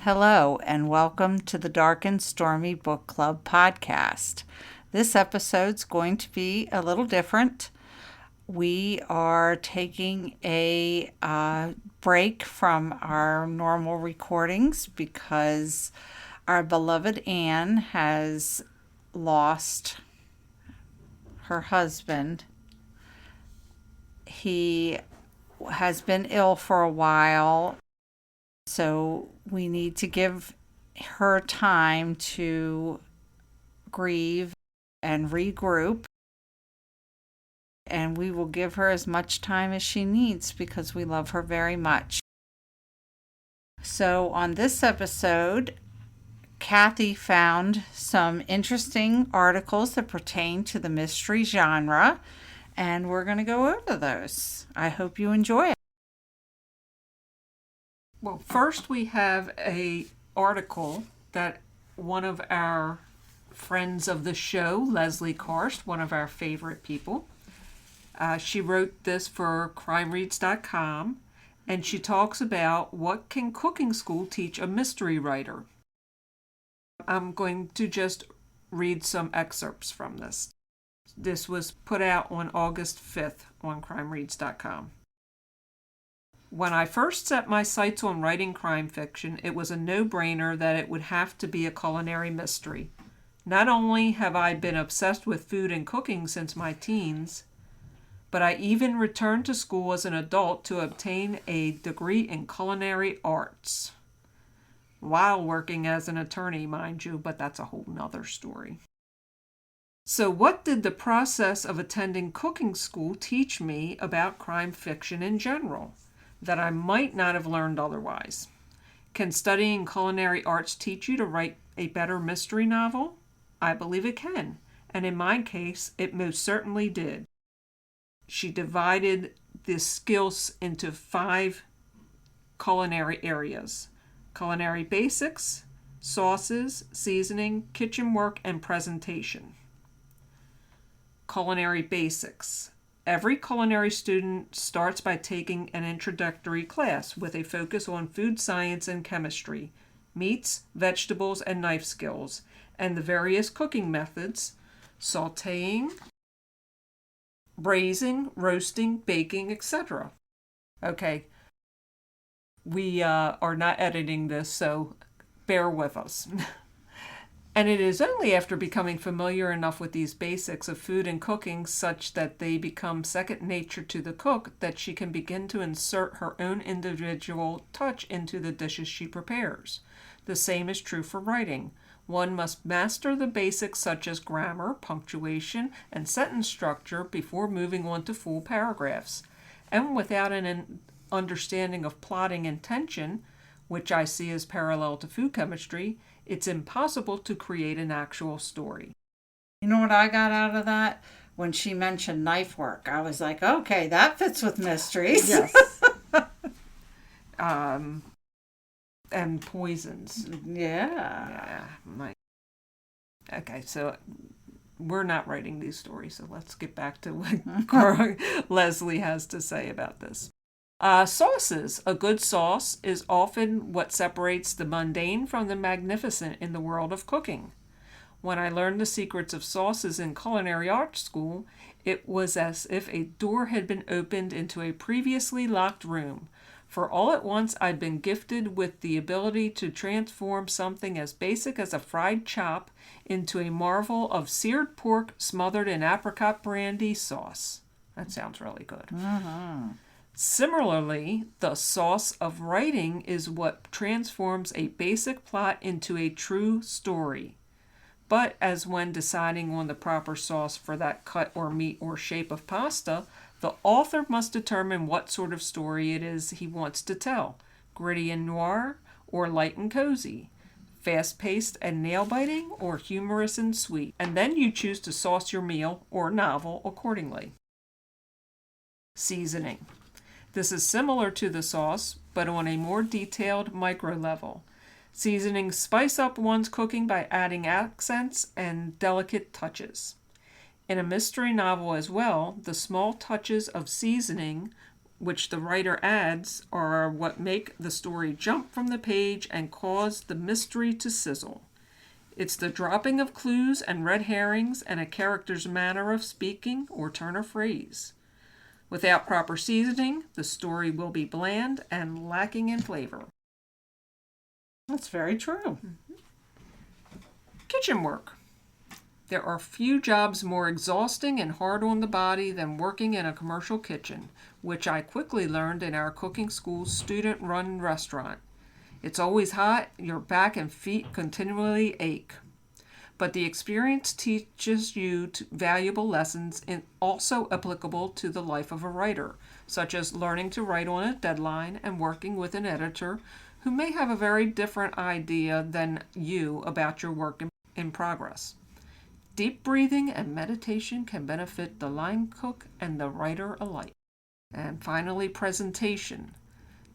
Hello, and welcome to the Dark and Stormy Book Club podcast. This episode's going to be a little different. We are taking a break from our normal recordings because our beloved Anne has lost her husband. He has been ill for a while. So we need to give her time to grieve and regroup. And we will give her as much time as she needs because we love her very much. So on this episode, Kathy found some interesting articles that pertain to the mystery genre, and we're going to go over those. I hope you enjoy it. Well, first we have a article that one of our friends of the show, Leslie KARST, one of our favorite people, she wrote this for crimereads.com, and she talks about what can cooking school teach a mystery writer. I'm going to just read some excerpts from this. This was put out on August 5th on crimereads.com. When I first set my sights on writing crime fiction, it was a no-brainer that it would have to be a culinary mystery. Not only have I been obsessed with food and cooking since my teens, but I even returned to school as an adult to obtain a degree in culinary arts. While working as an attorney, mind you, but that's a whole nother story. So what did the process of attending cooking school teach me about crime fiction in general that I might not have learned otherwise? Can studying culinary arts teach you to write a better mystery novel? I believe it can, and in my case, it most certainly did. She divided the skills into 5 culinary areas: culinary basics, sauces, seasoning, kitchen work, and presentation. Culinary basics. Every culinary student starts by taking an introductory class with a focus on food science and chemistry, meats, vegetables, and knife skills, and the various cooking methods: sautéing, braising, roasting, baking, etc. Okay, we are not editing this, so bear with us. And it is only after becoming familiar enough with these basics of food and cooking such that they become second nature to the cook that she can begin to insert her own individual touch into the dishes she prepares. The same is true for writing. One must master the basics such as grammar, punctuation, and sentence structure before moving on to full paragraphs. And without an understanding of plotting and tension, which I see as parallel to food chemistry, it's impossible to create an actual story. You know what I got out of that? When she mentioned knife work, I was like, okay, that fits with mysteries. Yes. And poisons. Yeah. Okay, so we're not writing these stories, so let's get back to what Leslie has to say about this. Sauces. A good sauce is often what separates the mundane from the magnificent in the world of cooking. When I learned the secrets of sauces in culinary arts school, it was as if a door had been opened into a previously locked room. For all at once, I'd been gifted with the ability to transform something as basic as a fried chop into a marvel of seared pork smothered in apricot brandy sauce. That sounds really good. Uh-huh. Similarly, the sauce of writing is what transforms a basic plot into a true story. But as when deciding on the proper sauce for that cut or meat or shape of pasta, the author must determine what sort of story it is he wants to tell: gritty and noir, or light and cozy, fast-paced and nail-biting, or humorous and sweet. And then you choose to sauce your meal or novel accordingly. Seasoning. This is similar to the sauce, but on a more detailed micro level. Seasonings spice up one's cooking by adding accents and delicate touches. In a mystery novel as well, the small touches of seasoning which the writer adds are what make the story jump from the page and cause the mystery to sizzle. It's the dropping of clues and red herrings and a character's manner of speaking or turn of phrase. Without proper seasoning, the story will be bland and lacking in flavor. That's very true. Kitchen work. There are few jobs more exhausting and hard on the body than working in a commercial kitchen, which I quickly learned in our cooking school's student-run restaurant. It's always hot, your back and feet continually ache. But the experience teaches you valuable lessons also applicable to the life of a writer, such as learning to write on a deadline and working with an editor who may have a very different idea than you about your work in progress. Deep breathing and meditation can benefit the line cook and the writer alike. And finally, presentation.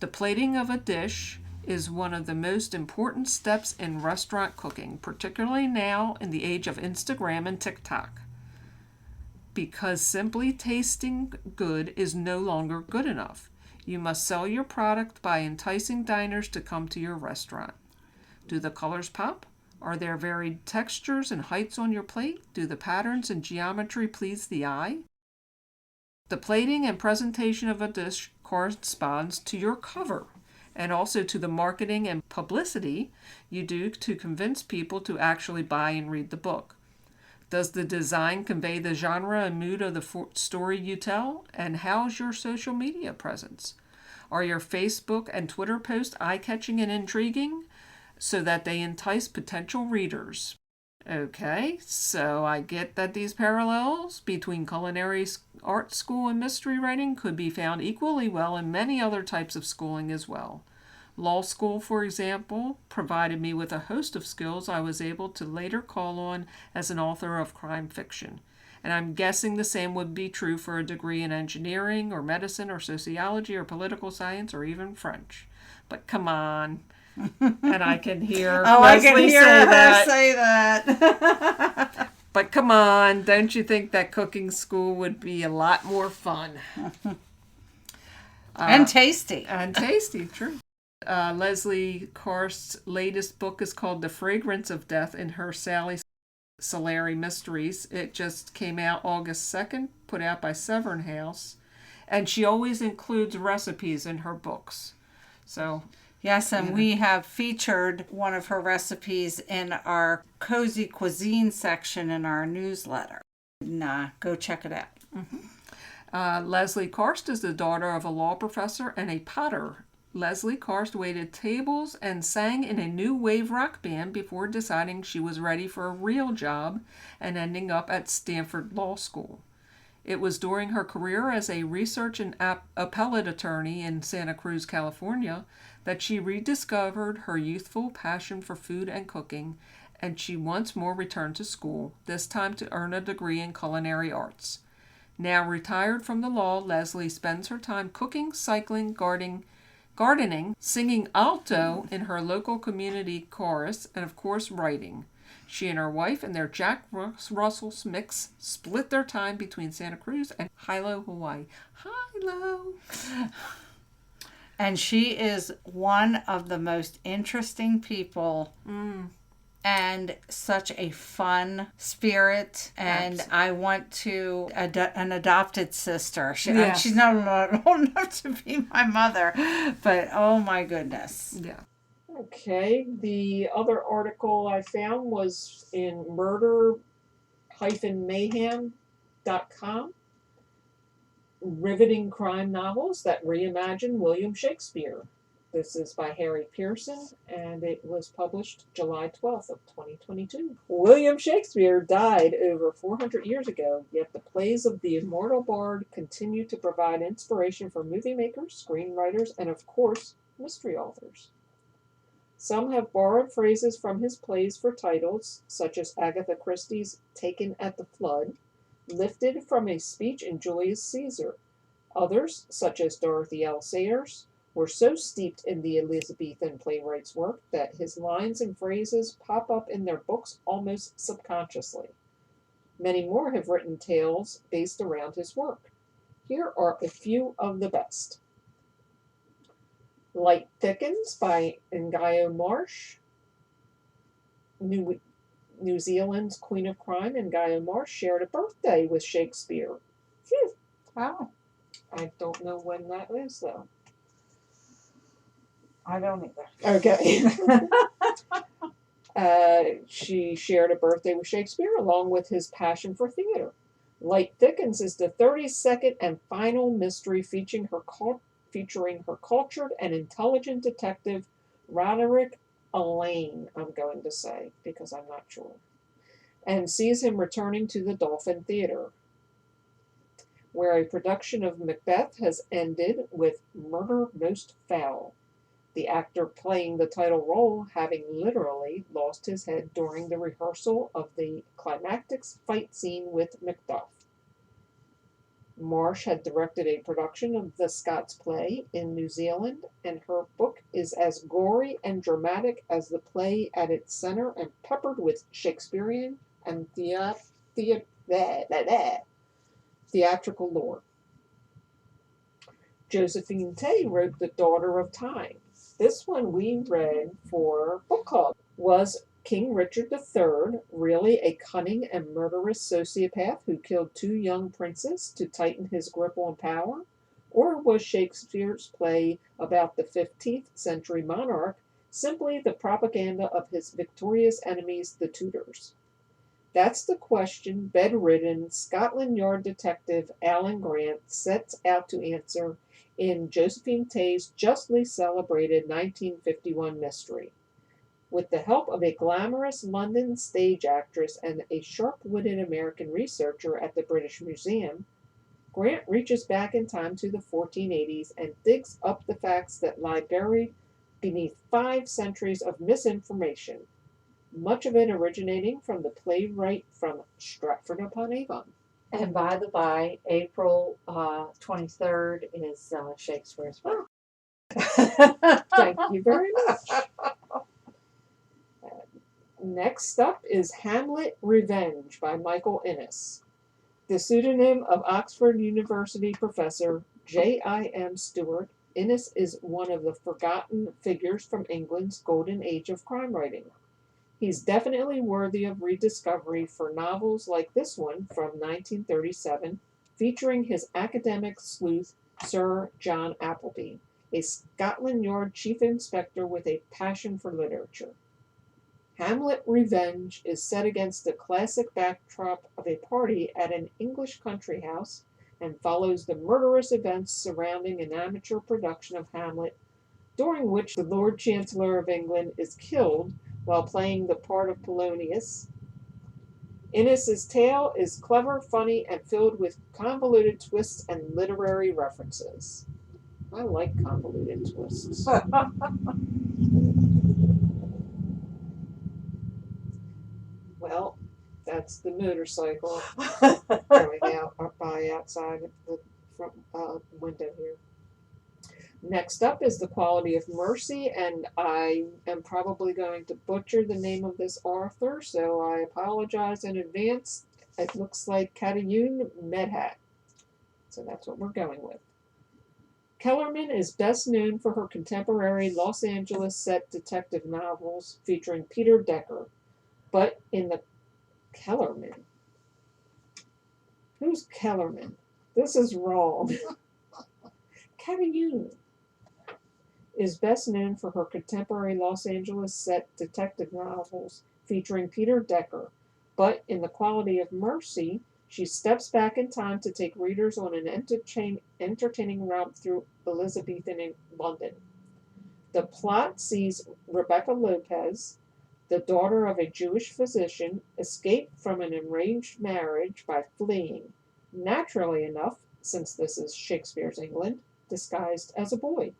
The plating of a dish is one of the most important steps in restaurant cooking, particularly now in the age of Instagram and TikTok. Because simply tasting good is no longer good enough. You must sell your product by enticing diners to come to your restaurant. Do the colors pop? Are there varied textures and heights on your plate? Do the patterns and geometry please the eye? The plating and presentation of a dish corresponds to your cover and also to the marketing and publicity you do to convince people to actually buy and read the book. Does the design convey the genre and mood of the story you tell? And how's your social media presence? Are your Facebook and Twitter posts eye-catching and intriguing so that they entice potential readers? Okay, so I get that these parallels between culinary art school and mystery writing could be found equally well in many other types of schooling as well. Law school, for example, provided me with a host of skills I was able to later call on as an author of crime fiction. And I'm guessing the same would be true for a degree in engineering or medicine or sociology or political science or even French. But come on. And I can hear Leslie say that. But come on, don't you think that cooking school would be a lot more fun? And tasty. And tasty, true. Leslie KARST's latest book is called The Fragrance of Death in Her Sally Solari Mysteries. It just came out August 2nd, put out by Severn House. And she always includes recipes in her books. So... Yes, and we have featured one of her recipes in our Cozy Cuisine section in our newsletter. Go check it out. Mm-hmm. Leslie KARST is the daughter of a law professor and a potter. Leslie KARST waited tables and sang in a new wave rock band before deciding she was ready for a real job and ending up at Stanford Law School. It was during her career as a research and appellate attorney in Santa Cruz, California, that she rediscovered her youthful passion for food and cooking, and she once more returned to school, this time to earn a degree in culinary arts. Now retired from the law, Leslie spends her time cooking, cycling, gardening, singing alto in her local community chorus, and of course writing. She and her wife and their Jack Russell mix split their time between Santa Cruz and Hilo, Hawaii. Hilo! And she is one of the most interesting people and such a fun spirit. And Absolutely. I want to, an adopted sister. She's not old enough to be my mother, but oh my goodness. Yeah. Okay, the other article I found was in murder-mayhem.com. Riveting crime novels that reimagine William Shakespeare. This is by Harry Pearson, and it was published July 12th of 2022. William Shakespeare died over 400 years ago, yet the plays of the immortal bard continue to provide inspiration for movie makers, screenwriters, and of course, mystery authors. Some have borrowed phrases from his plays for titles, such as Agatha Christie's Taken at the Flood, lifted from a speech in Julius Caesar. Others, such as Dorothy L. Sayers, were so steeped in the Elizabethan playwright's work that his lines and phrases pop up in their books almost subconsciously. Many more have written tales based around his work. Here are a few of the best. Light Thickens by Ngaio Marsh. New Zealand's Queen of Crime, Ngaio Marsh, shared a birthday with Shakespeare. Oh, I don't know when that is, though. I don't either. Okay. She shared a birthday with Shakespeare along with his passion for theater. Light Thickens is the 32nd and final mystery featuring her cultured and intelligent detective Roderick Elaine, I'm going to say, because I'm not sure, and sees him returning to the Dolphin Theatre, where a production of Macbeth has ended with murder most foul, the actor playing the title role having literally lost his head during the rehearsal of the climactic fight scene with Macduff. Marsh had directed a production of the Scots play in New Zealand, and her book is as gory and dramatic as the play at its center and peppered with Shakespearean and theatrical lore. Josephine Tay wrote The Daughter of Time. This one we read for book club. Was King Richard III really a cunning and murderous sociopath who killed two young princes to tighten his grip on power? Or was Shakespeare's play about the 15th century monarch simply the propaganda of his victorious enemies, the Tudors? That's the question bedridden Scotland Yard detective Alan Grant sets out to answer in Josephine Tay's justly celebrated 1951 mystery. With the help of a glamorous London stage actress and a sharp-witted American researcher at the British Museum, Grant reaches back in time to the 1480s and digs up the facts that lie buried beneath 5 centuries of misinformation, much of it originating from the playwright from Stratford-upon-Avon. And by the by, April 23rd is Shakespeare's birthday. Thank you very much. Next up is Hamlet Revenge by Michael Innes. The pseudonym of Oxford University professor J.I.M. Stewart, Innes is one of the forgotten figures from England's golden age of crime writing. He's definitely worthy of rediscovery for novels like this one from 1937, featuring his academic sleuth, Sir John Appleby, a Scotland Yard chief inspector with a passion for literature. Hamlet Revenge is set against the classic backdrop of a party at an English country house and follows the murderous events surrounding an amateur production of Hamlet, during which the Lord Chancellor of England is killed while playing the part of Polonius. Innes's tale is clever, funny, and filled with convoluted twists and literary references. I like convoluted twists. Well, that's the motorcycle going out by outside the front window here. Next up is The Quality of Mercy, and I am probably going to butcher the name of this author, so I apologize in advance. It looks like Katayun Medhat. So that's what we're going with. Kellerman is best known for her contemporary Los Angeles set detective novels featuring Peter Decker. But in the Kellerman. Who's Kellerman? This is wrong. Katayun is best known for her contemporary Los Angeles set detective novels featuring Peter Decker. But in The Quality of Mercy, she steps back in time to take readers on an entertaining route through Elizabethan London. The plot sees Rebecca Lopez, the daughter of a Jewish physician, escape from an arranged marriage by fleeing, naturally enough, since this is Shakespeare's England, disguised as a boy.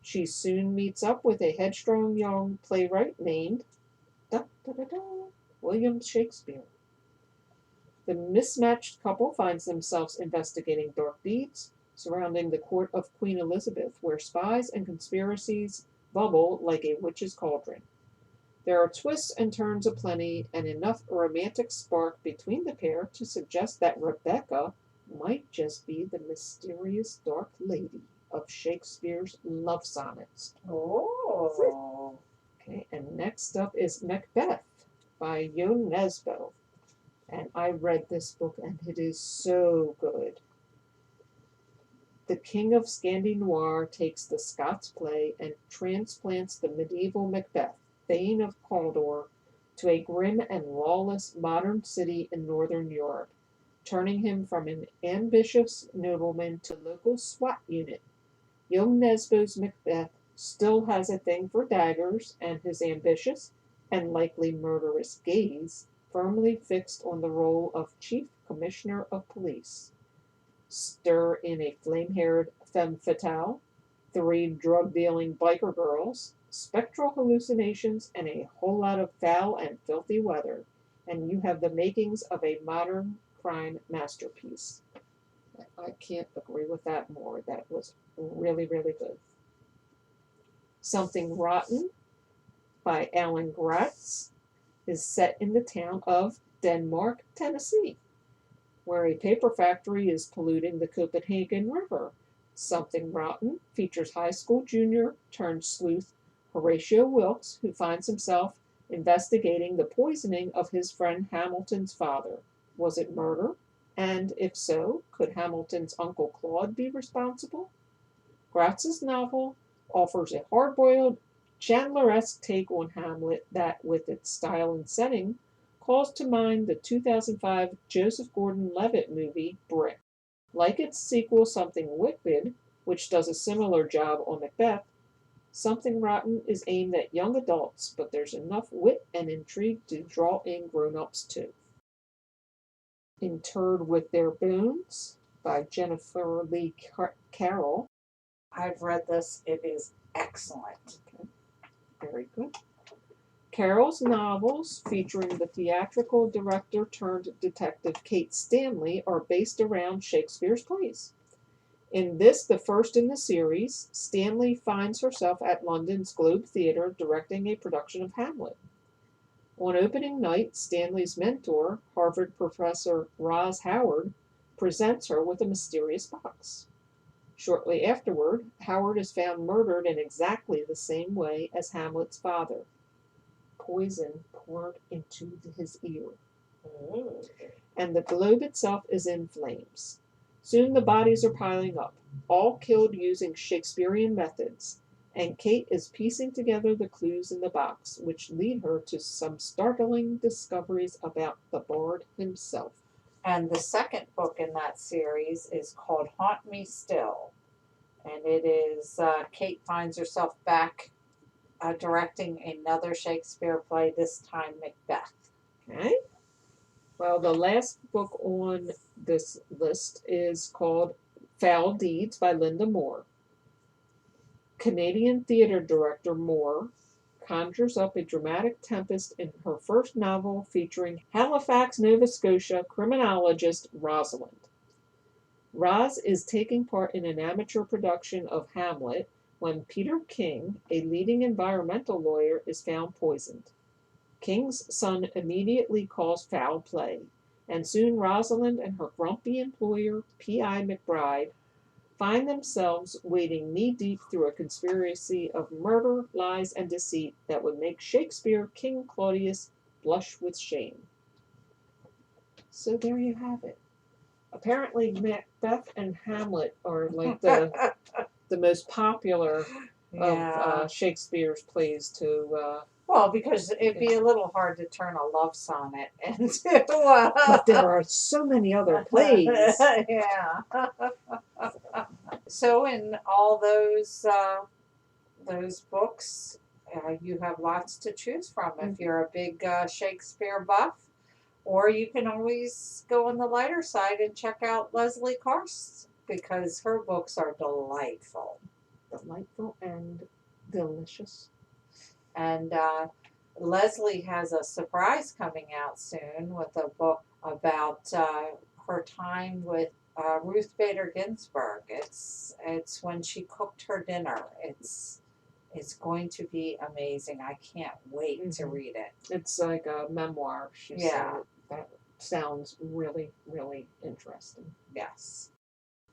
She soon meets up with a headstrong young playwright named William Shakespeare. The mismatched couple finds themselves investigating dark deeds surrounding the court of Queen Elizabeth, where spies and conspiracies bubble like a witch's cauldron. There are twists and turns aplenty, and enough romantic spark between the pair to suggest that Rebecca might just be the mysterious dark lady. of Shakespeare's love sonnets. Oh. Okay, and next up is Macbeth by Jo Nesbø. And I read this book and it is so good. The king of Scandi Noir takes the Scots play and transplants the medieval Macbeth, Thane of Cawdor, to a grim and lawless modern city in northern Europe, turning him from an ambitious nobleman to local SWAT unit. Young Nesbo's Macbeth still has a thing for daggers, and his ambitious and likely murderous gaze firmly fixed on the role of Chief Commissioner of Police. Stir in a flame-haired femme fatale, 3 drug-dealing biker girls, spectral hallucinations, and a whole lot of foul and filthy weather, and you have the makings of a modern crime masterpiece. I can't agree with that more. That was really, really good. Something Rotten by Alan Gratz is set in the town of Denmark, Tennessee, where a paper factory is polluting the Copenhagen River. Something Rotten features high school junior turned sleuth Horatio Wilkes, who finds himself investigating the poisoning of his friend Hamilton's father. Was it murder? And if so, could Hamilton's Uncle Claude be responsible? Gratz's novel offers a hard-boiled, Chandler-esque take on Hamlet that, with its style and setting, calls to mind the 2005 Joseph Gordon-Levitt movie Brick. Like its sequel Something Wicked, which does a similar job on Macbeth, Something Rotten is aimed at young adults, but there's enough wit and intrigue to draw in grown-ups too. Interred with Their Bones by Jennifer Lee Carroll. I've read this. It is excellent. Okay. Very good. Carroll's novels, featuring the theatrical director turned detective Kate Stanley, are based around Shakespeare's plays. In this, the first in the series, Stanley finds herself at London's Globe Theatre directing a production of Hamlet. On opening night, Stanley's mentor, Harvard professor Roz Howard, presents her with a mysterious box. Shortly afterward, Howard is found murdered in exactly the same way as Hamlet's father. Poison poured into his ear. And the globe itself is in flames. Soon the bodies are piling up, all killed using Shakespearean methods, and Kate is piecing together the clues in the box, which lead her to some startling discoveries about the bard himself. And the second book in that series is called Haunt Me Still. And it is Kate finds herself back directing another Shakespeare play, this time Macbeth. Okay. Well, the last book on this list is called Foul Deeds by Linda Moore. Canadian theater director Moore conjures up a dramatic tempest in her first novel featuring Halifax, Nova Scotia criminologist Rosalind. Roz is taking part in an amateur production of Hamlet when Peter King, a leading environmental lawyer, is found poisoned. King's son immediately calls foul play, and soon Rosalind and her grumpy employer, P.I. McBride, find themselves wading knee-deep through a conspiracy of murder, lies, and deceit that would make Shakespeare King Claudius blush with shame. So there you have it. Apparently Macbeth and Hamlet are like the most popular of Shakespeare's plays to... Well, because it'd be a little hard to turn a love sonnet into... But there are so many other plays. Yeah. So in all those books, you have lots to choose from if you're a big Shakespeare buff. Or you can always go on the lighter side and check out Leslie Karst, because her books are delightful. Delightful and delicious. And Leslie has a surprise coming out soon with a book about her time with Ruth Bader Ginsburg. It's when she cooked her dinner. It's going to be amazing. I can't wait to read it. It's like a memoir. She said that sounds really, really interesting. Yes.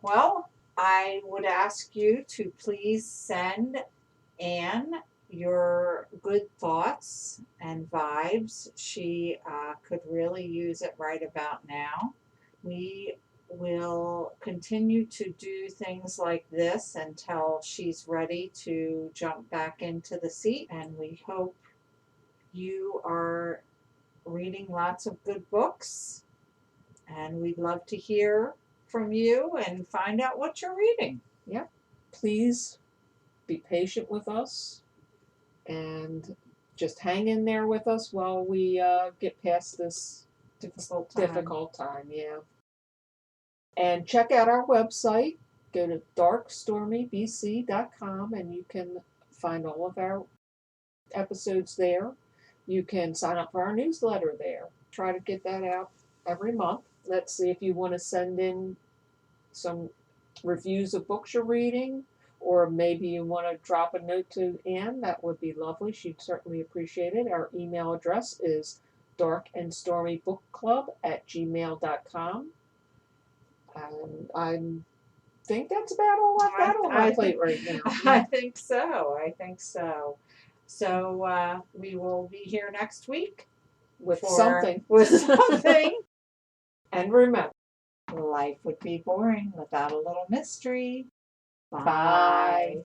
Well, I would ask you to please send Anne your good thoughts and vibes. She could really use it right about now. We will continue to do things like this until she's ready to jump back into the seat, and we hope you are reading lots of good books, and we'd love to hear from you and find out what you're reading. Please be patient with us and just hang in there with us while we get past this difficult time. Yeah. And check out our website. Go to darkstormybc.com and you can find all of our episodes there. You can sign up for our newsletter there. Try to get that out every month. Let's see if you want to send in some reviews of books you're reading, or maybe you want to drop a note to Anne. That would be lovely. She'd certainly appreciate it. Our email address is darkandstormybookclub@gmail.com. And I think that's about all I've got on my plate right now. I think so. So we will be here next week With something. With something. And remember, life would be boring without a little mystery. Bye.